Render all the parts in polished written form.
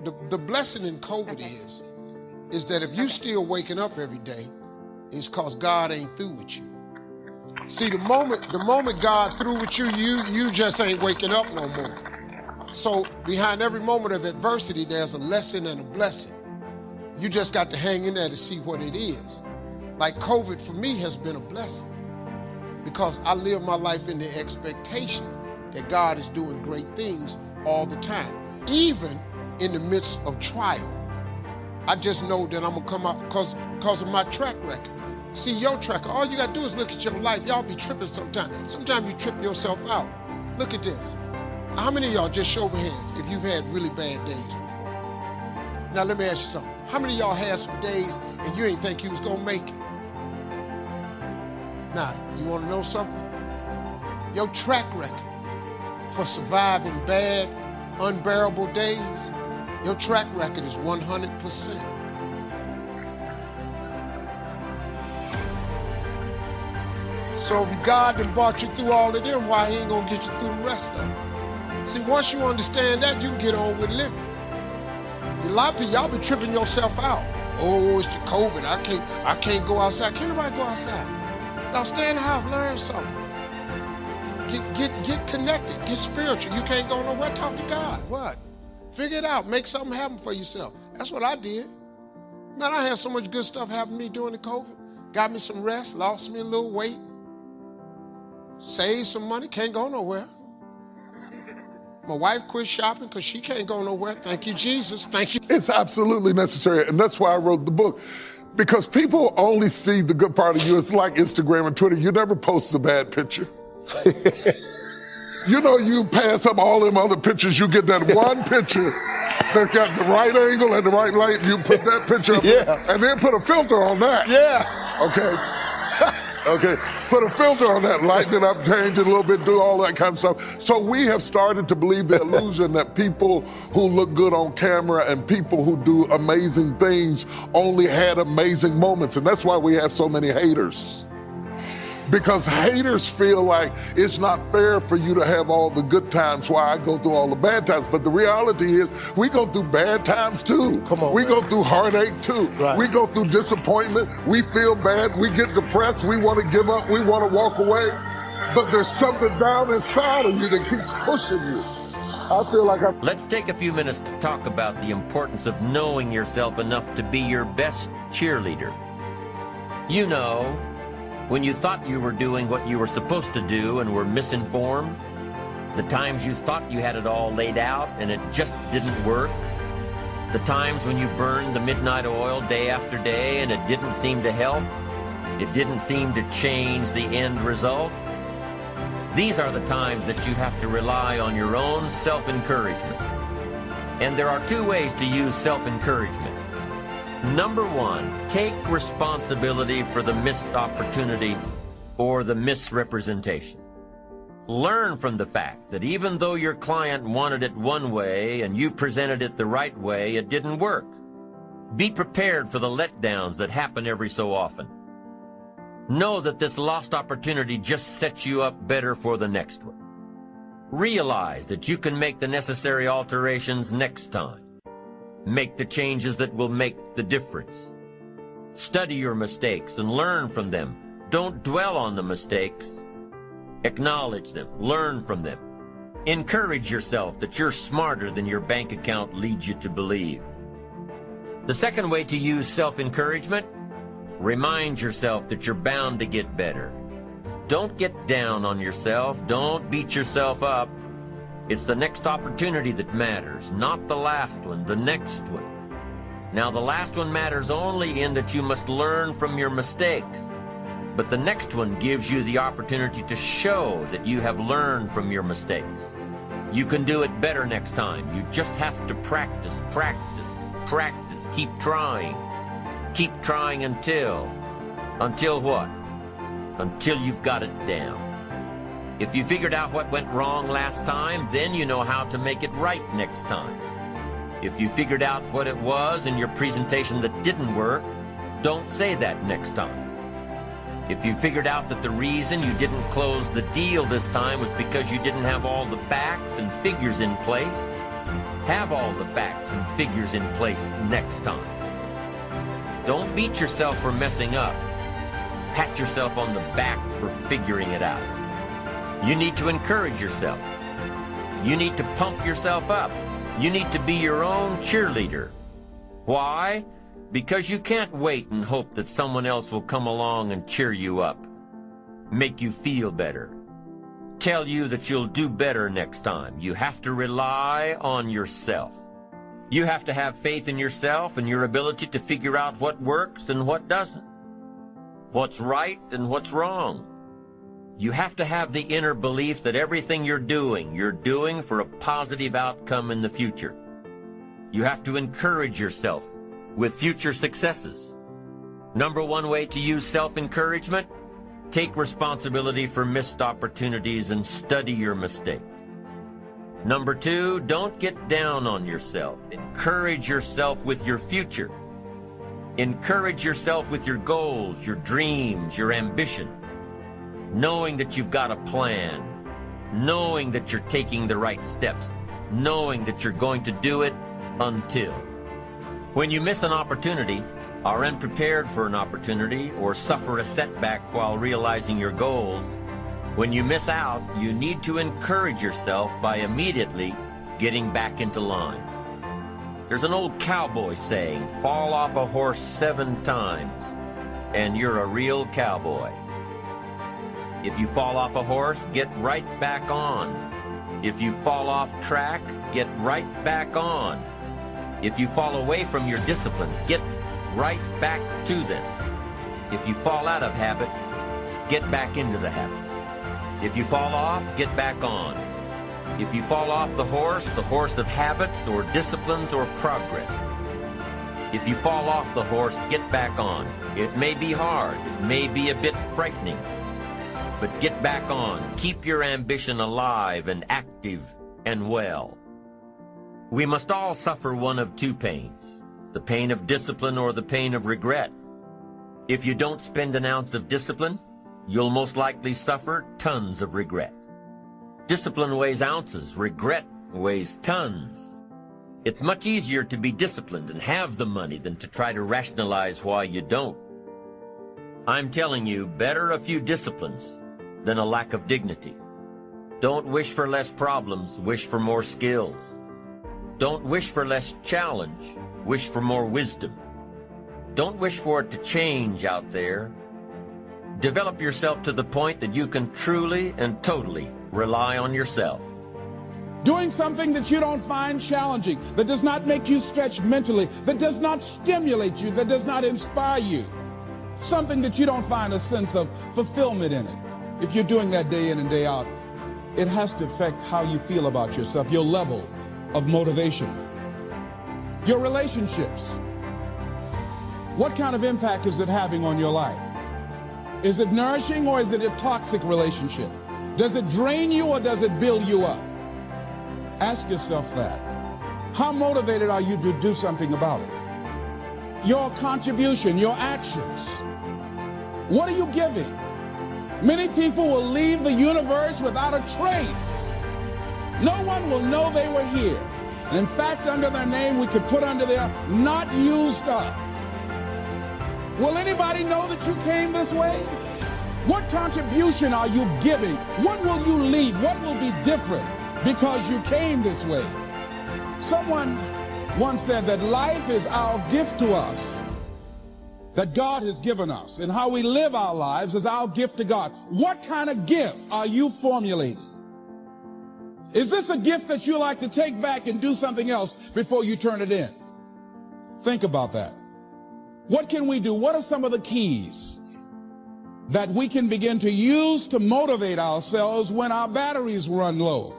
The blessing in COVID is that if you still waking up every day, it's because God ain't through with you. See, the moment God through with you, you just ain't waking up no more. So behind every moment of adversity, there's a lesson and a blessing. You just got to hang in there to see what it is. Like COVID for me has been a blessing because I live my life in the expectation that God is doing great things all the time, even in the midst of trial. I just know that I'm gonna come out because of my track record. See, your track, all you gotta do is look at your life. Y'all be tripping sometimes. Sometimes you trip yourself out. Look at this. How many of y'all, just show of hands, if you've had really bad days before? Now let me ask you something. How many of y'all had some days and you ain't think you was gonna make it? Now, you wanna know something? Your track record for surviving bad, unbearable days, your track record is 100%. So if God done brought you through all of them, why he ain't gonna get you through the rest of them? See, once you understand that, you can get on with living. A lot of people, y'all be tripping yourself out. Oh, it's the COVID, I can't go outside. Can't nobody go outside. Y'all stay in the house, learn something. Get connected, get spiritual. You can't go nowhere, talk to God. What? Figure it out, make something happen for yourself. That's what I did. Man, I had so much good stuff happen to me during the COVID. Got me some rest, lost me a little weight, saved some money, can't go nowhere. My wife quit shopping because she can't go nowhere. Thank you, Jesus. Thank you. It's absolutely necessary, and that's why I wrote the book. Because people only see the good part of you. It's like Instagram and Twitter. You never post a bad picture. You know, you pass up all them other pictures, you get that one picture that's got the right angle and the right light, you put that picture up and then put a filter on that. Yeah. Okay. Okay, put a filter on that, lighten it up, change it a little bit, do all that kind of stuff. So we have started to believe the illusion that people who look good on camera and people who do amazing things only had amazing moments. And that's why we have so many haters. Because haters feel like it's not fair for you to have all the good times while I go through all the bad times. But the reality is we go through bad times too. Come on, we man. go through heartache too. Right. We go through disappointment. We feel bad. We get depressed. We want to give up. We want to walk away. But there's something down inside of you that keeps pushing you. I feel like I'm... Let's take a few minutes to talk about the importance of knowing yourself enough to be your best cheerleader. You know, when you thought you were doing what you were supposed to do and were misinformed, the times you thought you had it all laid out and it just didn't work, the times when you burned the midnight oil day after day and it didn't seem to help, it didn't seem to change the end result. These are the times that you have to rely on your own self-encouragement. And there are two ways to use self-encouragement. Number one, take responsibility for the missed opportunity or the misrepresentation. Learn from the fact that even though your client wanted it one way and you presented it the right way, it didn't work. Be prepared for the letdowns that happen every so often. Know that this lost opportunity just sets you up better for the next one. Realize that you can make the necessary alterations next time. Make the changes that will make the difference. Study your mistakes and learn from them. Don't dwell on the mistakes. Acknowledge them. Learn from them. Encourage yourself that you're smarter than your bank account leads you to believe. The second way to use self-encouragement, remind yourself that you're bound to get better. Don't get down on yourself. Don't beat yourself up. It's the next opportunity that matters, not the last one, the next one. Now, the last one matters only in that you must learn from your mistakes. But the next one gives you the opportunity to show that you have learned from your mistakes. You can do it better next time. You just have to practice, practice, practice. Keep trying. Keep trying until what? Until you've got it down. If you figured out what went wrong last time, then you know how to make it right next time. If you figured out what it was in your presentation that didn't work, don't say that next time. If you figured out that the reason you didn't close the deal this time was because you didn't have all the facts and figures in place, Have all the facts and figures in place next time. Don't beat yourself for messing up. Pat yourself on the back for figuring it out. You need to encourage yourself. You need to pump yourself up. You need to be your own cheerleader. Why? Because you can't wait and hope that someone else will come along and cheer you up, make you feel better, tell you that you'll do better next time. You have to rely on yourself. You have to have faith in yourself and your ability to figure out what works and what doesn't, what's right and what's wrong. You have to have the inner belief that everything you're doing for a positive outcome in the future. You have to encourage yourself with future successes. Number one way to use self-encouragement: take responsibility for missed opportunities and study your mistakes. Number two, don't get down on yourself. Encourage yourself with your future. Encourage yourself with your goals, your dreams, your ambition. Knowing that you've got a plan, knowing that you're taking the right steps, knowing that you're going to do it until. When you miss an opportunity, are unprepared for an opportunity, or suffer a setback while realizing your goals, when you miss out, you need to encourage yourself by immediately getting back into line. There's an old cowboy saying, fall off a horse 7 times, and you're a real cowboy. If you fall off a horse, get right back on. If you fall off track, get right back on. If you fall away from your disciplines, get right back to them. If you fall out of habit, get back into the habit. If you fall off, get back on. If you fall off the horse of habits or disciplines or progress. If you fall off the horse, get back on. It may be hard, it may be a bit frightening, but get back on. Keep your ambition alive and active and well. We must all suffer one of 2 pains, the pain of discipline or the pain of regret. If you don't spend an ounce of discipline, you'll most likely suffer tons of regret. Discipline weighs ounces, regret weighs tons. It's much easier to be disciplined and have the money than to try to rationalize why you don't. I'm telling you, better a few disciplines than a lack of dignity. Don't wish for less problems, wish for more skills. Don't wish for less challenge, wish for more wisdom. Don't wish for it to change out there. Develop yourself to the point that you can truly and totally rely on yourself. Doing something that you don't find challenging, that does not make you stretch mentally, that does not stimulate you, that does not inspire you. Something that you don't find a sense of fulfillment in it. If you're doing that day in and day out, it has to affect how you feel about yourself, your level of motivation, your relationships. What kind of impact is it having on your life? Is it nourishing or is it a toxic relationship? Does it drain you or does it build you up? Ask yourself that. How motivated are you to do something about it? Your contribution, your actions. What are you giving? Many people will leave the universe without a trace. No one will know they were here. And in fact, under their name, we could put under there, not used up. Will anybody know that you came this way? What contribution are you giving? What will you leave? What will be different because you came this way? Someone once said that life is our gift to us, that God has given us, and how we live our lives is our gift to God. What kind of gift are you formulating? Is this a gift that you like to take back and do something else before you turn it in? Think about that. What can we do? What are some of the keys that we can begin to use to motivate ourselves when our batteries run low?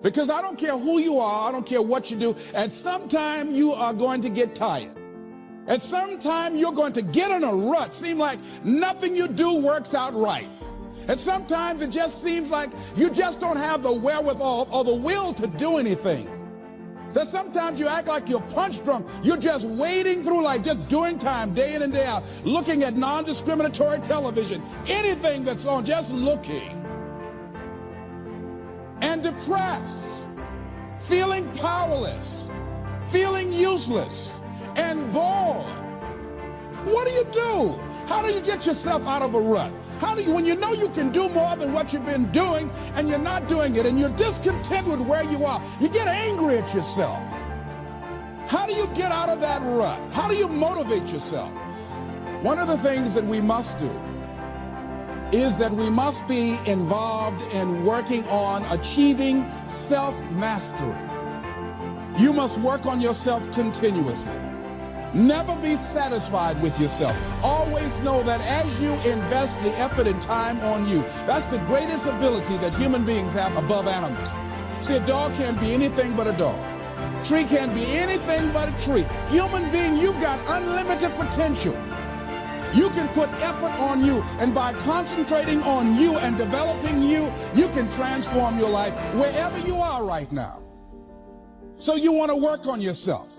Because I don't care who you are, I don't care what you do, at some time you are going to get tired. At some time you're going to get in a rut. Seem like nothing you do works out right. And sometimes it just seems like you just don't have the wherewithal or the will to do anything. That sometimes you act like you're punch drunk. You're just wading through life, just doing time day in and day out, looking at non-discriminatory television, anything that's on, just looking. And depressed, feeling powerless, feeling useless, and bored. What do? How do you get yourself out of a rut? How do you, when you know you can do more than what you've been doing and you're not doing it and you're discontent with where you are, you get angry at yourself. How do you get out of that rut? How do you motivate yourself? One of the things that we must do is that we must be involved in working on achieving self-mastery. You must work on yourself continuously. Never be satisfied with yourself. Always know that as you invest the effort and time on you, that's the greatest ability that human beings have above animals. See, a dog can't be anything but a dog. Tree can't be anything but a tree. Human being, you've got unlimited potential. You can put effort on you, and by concentrating on you and developing you, you can transform your life wherever you are right now. So you want to work on yourself.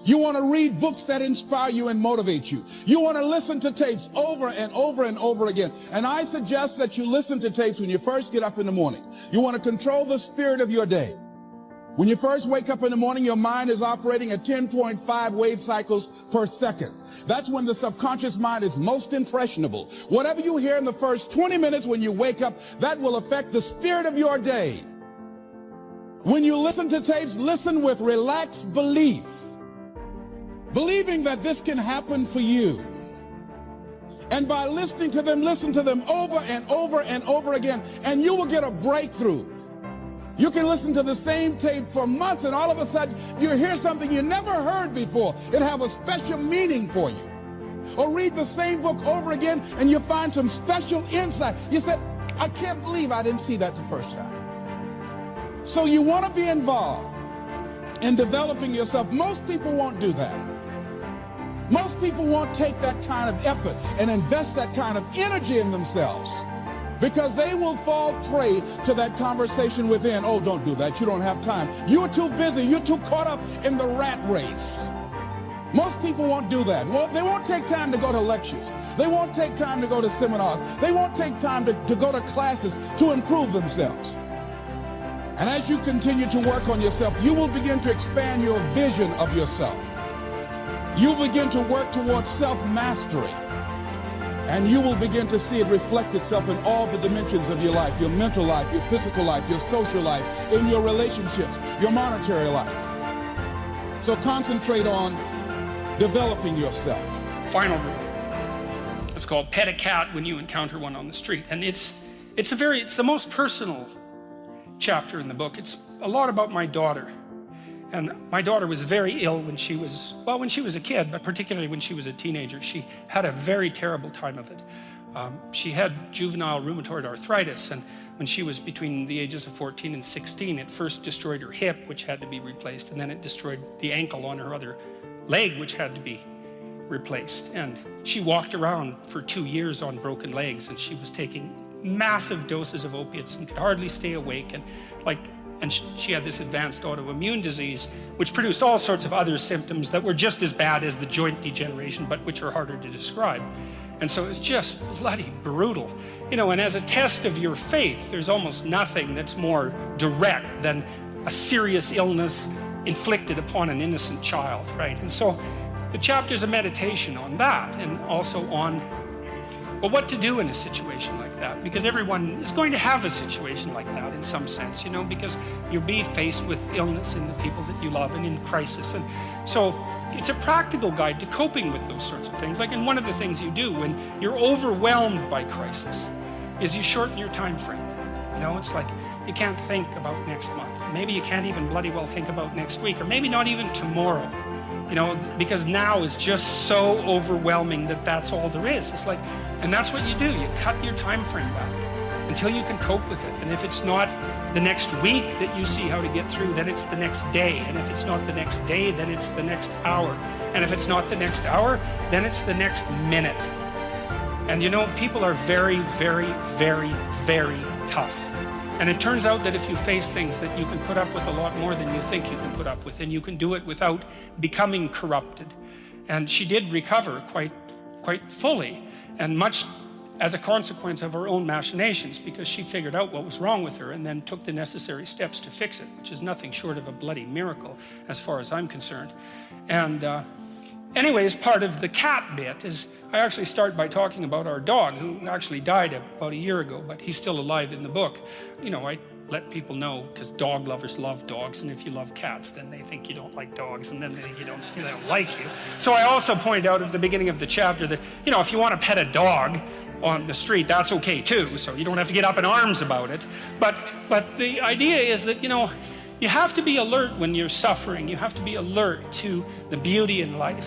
You want to read books that inspire you and motivate you. You want to listen to tapes over and over and over again. And I suggest that you listen to tapes when you first get up in the morning. You want to control the spirit of your day. When you first wake up in the morning, your mind is operating at 10.5 wave cycles per second. That's when the subconscious mind is most impressionable. Whatever you hear in the first 20 minutes when you wake up, that will affect the spirit of your day. When you listen to tapes, listen with relaxed belief, believing that this can happen for you. And by listening to them, listen to them over and over and over again, and you will get a breakthrough. You can listen to the same tape for months, and all of a sudden you hear something you never heard before. It have a special meaning for you. Or read the same book over again, and you find some special insight. You said, I can't believe I didn't see that the first time. So you want to be involved in developing yourself. Most people won't do that. Most people won't take that kind of effort and invest that kind of energy in themselves, because they will fall prey to that conversation within. Oh, don't do that. You don't have time. You're too busy. You're too caught up in the rat race. Most people won't do that. Well, they won't take time to go to lectures. They won't take time to go to seminars. They won't take time to go to classes to improve themselves. And as you continue to work on yourself, you will begin to expand your vision of yourself. You begin to work towards self-mastery. And you will begin to see it reflect itself in all the dimensions of your life, your mental life, your physical life, your social life, in your relationships, your monetary life. So concentrate on developing yourself. Final rule. It's called pet a cat when you encounter one on the street. And it's the most personal chapter in the book. It's a lot about my daughter. And my daughter was very ill when she was a kid, but particularly when she was a teenager. She had a very terrible time of it. She had juvenile rheumatoid arthritis, and when she was between the ages of 14 and 16, it first destroyed her hip, which had to be replaced, and then it destroyed the ankle on her other leg, which had to be replaced. And she walked around for 2 years on broken legs, and she was taking massive doses of opiates and could hardly stay awake, and she had this advanced autoimmune disease, which produced all sorts of other symptoms that were just as bad as the joint degeneration, but which are harder to describe. And so it's just bloody brutal. You know, and as a test of your faith, there's almost nothing that's more direct than a serious illness inflicted upon an innocent child, right? And so the chapter's a meditation on that, and also on, well, what to do in a situation like that, because everyone is going to have a situation like that in some sense, you know, because you'll be faced with illness in the people that you love and in crisis. And so it's a practical guide to coping with those sorts of things. Like, and one of the things you do when you're overwhelmed by crisis is you shorten your time frame. You know, it's like you can't think about next month. Maybe you can't even bloody well think about next week, or maybe not even tomorrow. You know, because now is just so overwhelming that that's all there is. It's like, and that's what you do. You cut your time frame back until you can cope with it. And if it's not the next week that you see how to get through, then it's the next day. And if it's not the next day, then it's the next hour. And if it's not the next hour, then it's the next minute. And you know, people are very, very, very, very tough. And it turns out that if you face things, that you can put up with a lot more than you think you can put up with, and you can do it without becoming corrupted. And she did recover quite fully, and much as a consequence of her own machinations, because she figured out what was wrong with her and then took the necessary steps to fix it, which is nothing short of a bloody miracle as far as I'm concerned. And anyways, part of the cat bit is I actually start by talking about our dog, who actually died about a year ago, but he's still alive in the book. You know, I let people know, because dog lovers love dogs, and if you love cats, then they think you don't like dogs, and then they think they don't like you. So I also point out at the beginning of the chapter that, you know, if you want to pet a dog on the street, that's okay too, so you don't have to get up in arms about it. But the idea is that, you know, you have to be alert when you're suffering. You have to be alert to the beauty in life,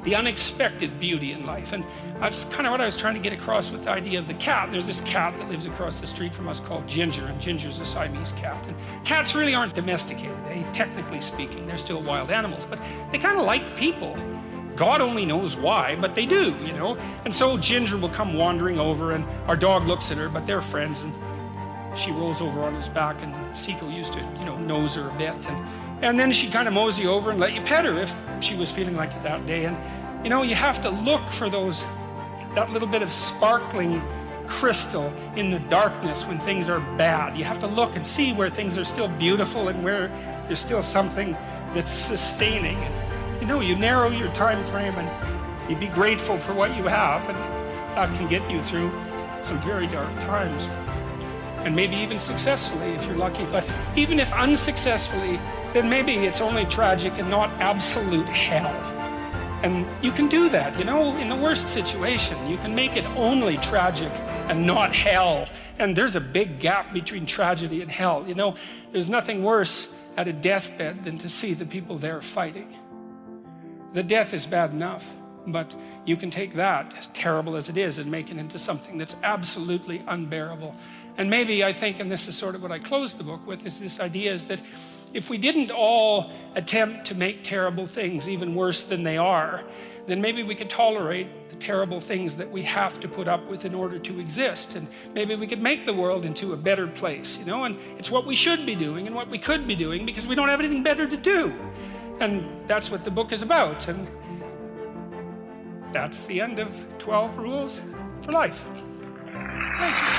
the unexpected beauty in life. And that's kind of what I was trying to get across with the idea of the cat. There's this cat that lives across the street from us called Ginger, and Ginger's a Siamese cat. And cats really aren't domesticated. Technically speaking, they're still wild animals, but they kind of like people. God only knows why, but they do, you know. And so Ginger will come wandering over, and our dog looks at her, but they're friends, and she rolls over on his back, and Seiko used to, you know, nose her a bit. And then she'd kind of mosey over and let you pet her if she was feeling like it that day. And, you know, you have to look for that little bit of sparkling crystal in the darkness when things are bad. You have to look and see where things are still beautiful and where there's still something that's sustaining. And, you know, you narrow your time frame and you be grateful for what you have, and that can get you through some very dark times. And maybe even successfully if you're lucky. But even if unsuccessfully, then maybe it's only tragic and not absolute hell. And you can do that, you know, in the worst situation. You can make it only tragic and not hell. And there's a big gap between tragedy and hell. You know, there's nothing worse at a deathbed than to see the people there fighting. The death is bad enough, but you can take that, as terrible as it is, and make it into something that's absolutely unbearable. And maybe I think, and this is sort of what I closed the book with, is this idea is that if we didn't all attempt to make terrible things even worse than they are, then maybe we could tolerate the terrible things that we have to put up with in order to exist. And maybe we could make the world into a better place, you know, and it's what we should be doing and what we could be doing because we don't have anything better to do. And that's what the book is about. And that's the end of 12 Rules for Life. Thank you.